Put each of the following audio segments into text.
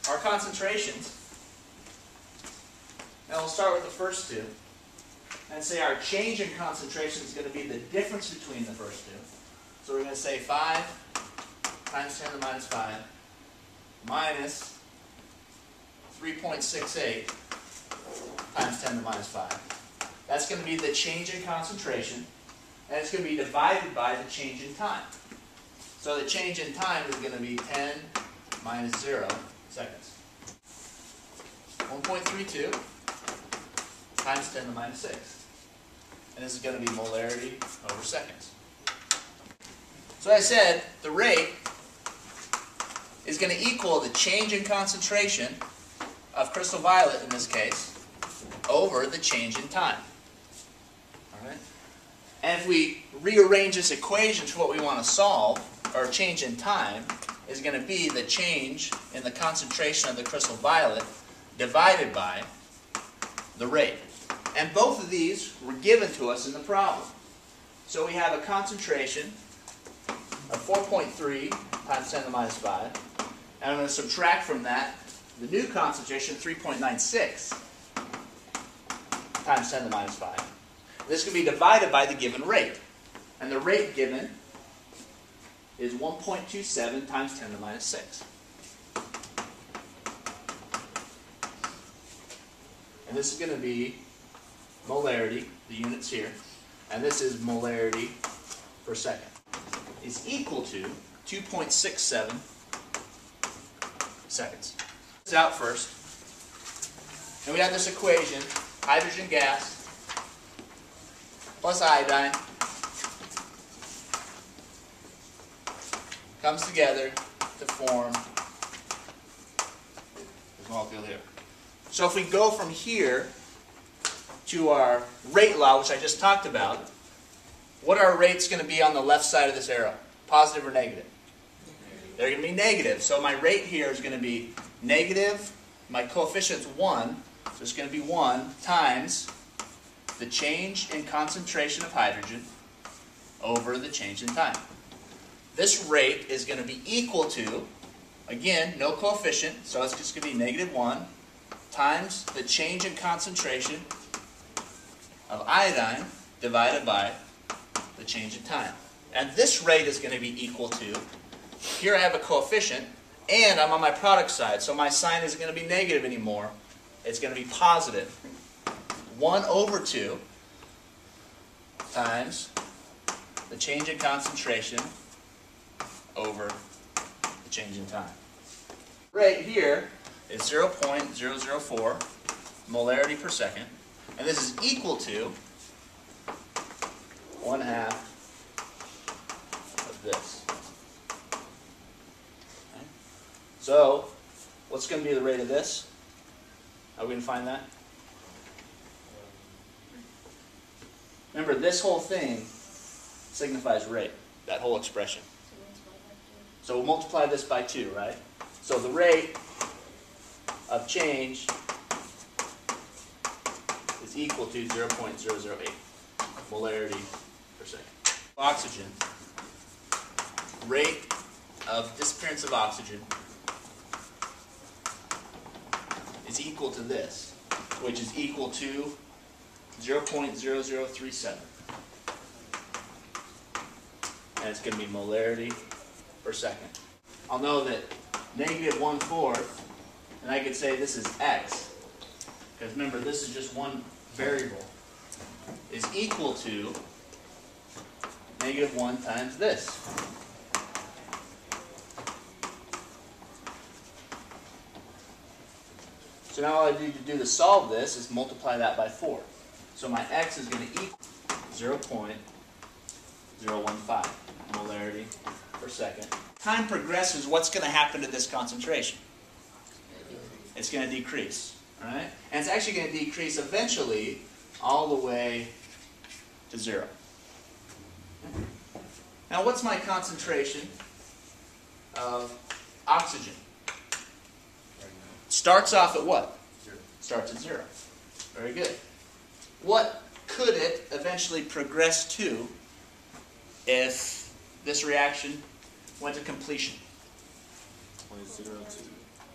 our concentrations. And we'll start with the first two. And say our change in concentration is going to be the difference between the first two. So we're going to say 5 times 10 to the minus 5 minus 3.68 times 10 to the minus 5. That's going to be the change in concentration. And it's going to be divided by the change in time. So the change in time is going to be 10 minus 0 seconds. 1.32 times 10 to the minus 6. And this is going to be molarity over seconds. So I said the rate is going to equal the change in concentration of crystal violet, in this case, over the change in time. All right? And if we rearrange this equation to what we want to solve, our change in time is going to be the change in the concentration of the crystal violet divided by the rate. And both of these were given to us in the problem. So we have a concentration of 4.3 times 10 to the minus 5. And I'm going to subtract from that the new concentration, 3.96 times 10 to the minus 5. This can be divided by the given rate. And the rate given is 1.27 times 10 to the minus 6. And this is going to be molarity, the units here, and this is molarity per second, is equal to 2.67 seconds. This out first. And we have this equation, hydrogen gas plus iodine comes together to form this molecule here. So if we go from here to our rate law, which I just talked about, what are our rates going to be on the left side of this arrow? Positive or negative? They're going to be negative. So my rate here is going to be negative, my coefficient is 1, so it's going to be 1 times the change in concentration of hydrogen over the change in time. This rate is going to be equal to, again, no coefficient, so it's just going to be negative 1 times the change in concentration of iodine divided by the change in time. And this rate is going to be equal to, here I have a coefficient, and I'm on my product side, so my sign isn't going to be negative anymore. It's going to be positive. 1 over 2 times the change in concentration over the change in time. Rate here is 0.004 molarity per second. And this is equal to 1/2 of this. Okay. So, what's going to be the rate of this? How are we going to find that? Remember, this whole thing signifies rate, that whole expression. So we'll multiply this by 2, right? So the rate of change is equal to 0.008 molarity per second. Oxygen, rate of disappearance of oxygen is equal to this, which is equal to 0.0037. And it's going to be molarity per second. I'll know that negative 1/4, and I could say this is x, because remember this is just one variable, is equal to negative 1 times this. So now all I need to do to solve this is multiply that by 4. So my x is going to equal 0.015 molarity per second. Time progresses, what's going to happen to this concentration? It's going to decrease. All right? And it's actually going to decrease eventually all the way to 0. Now what's my concentration of oxygen? Starts off at what? 0. Starts at 0. Very good. What could it eventually progress to if this reaction went to completion? 0.02.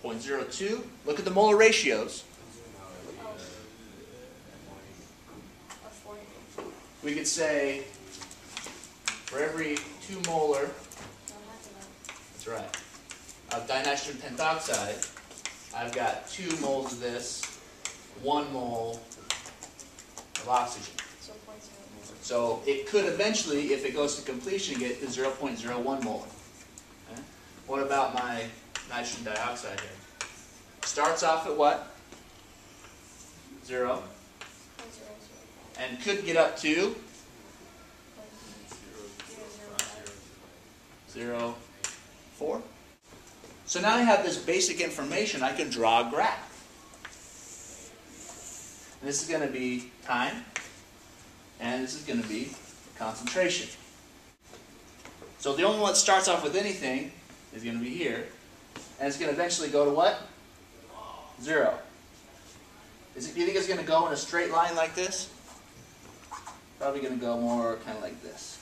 0.02. Look at the molar ratios. We could say for every 2 molar, that's right, of dinitrogen pentoxide, I've got 2 moles of this, 1 mole of oxygen. So it could eventually, if it goes to completion, get to 0.01 molar. Okay? What about my nitrogen dioxide here? Starts off at what? 0. And could get up to 0.04. So now I have this basic information. I can draw a graph. And this is going to be time, and this is going to be concentration. So the only one that starts off with anything is going to be here, and it's going to eventually go to what? 0. Do you think it's going to go in a straight line like this? Probably going to go more kind of like this.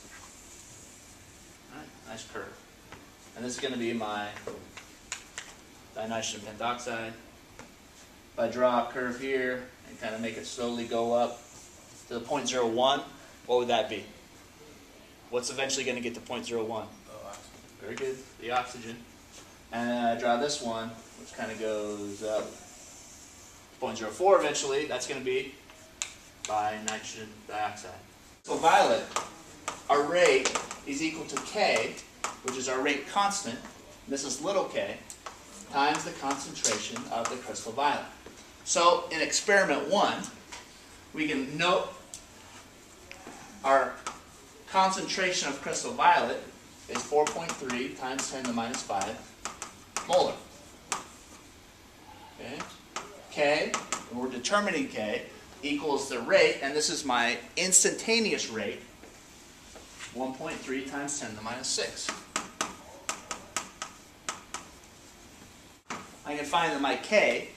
All right, nice curve. And this is going to be my dinitrogen pentoxide. If I draw a curve here and kind of make it slowly go up to the 0.01, what would that be? What's eventually going to get to 0.01? Very good, the oxygen. And then I draw this one, which kind of goes up 0.04 eventually. That's going to be by nitrogen dioxide. So violet, our rate is equal to K, which is our rate constant, and this is little k, times the concentration of the crystal violet. So in experiment 1, we can note our concentration of crystal violet is 4.3 times 10 to the minus 5 molar. Okay. K, and we're determining K, equals the rate, and this is my instantaneous rate, 1.3 times 10 to the minus 6. I can find that my K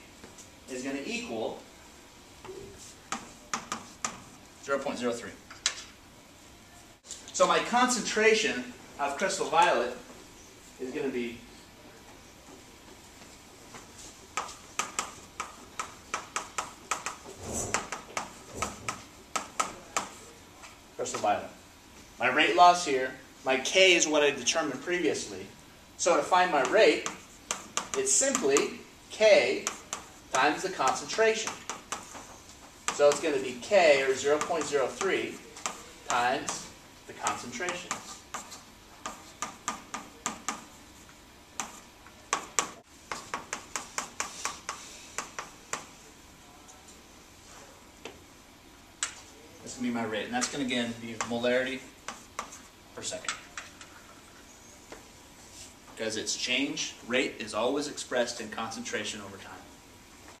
is going to equal 0.03. So my concentration of crystal violet is going to be crystal violet. My rate loss here, my K is what I determined previously. So to find my rate, it's simply K times the concentration. So it's going to be K, or 0.03, times the concentration. That's going to be my rate, and that's going to again be molarity per second. Because its change rate is always expressed in concentration over time.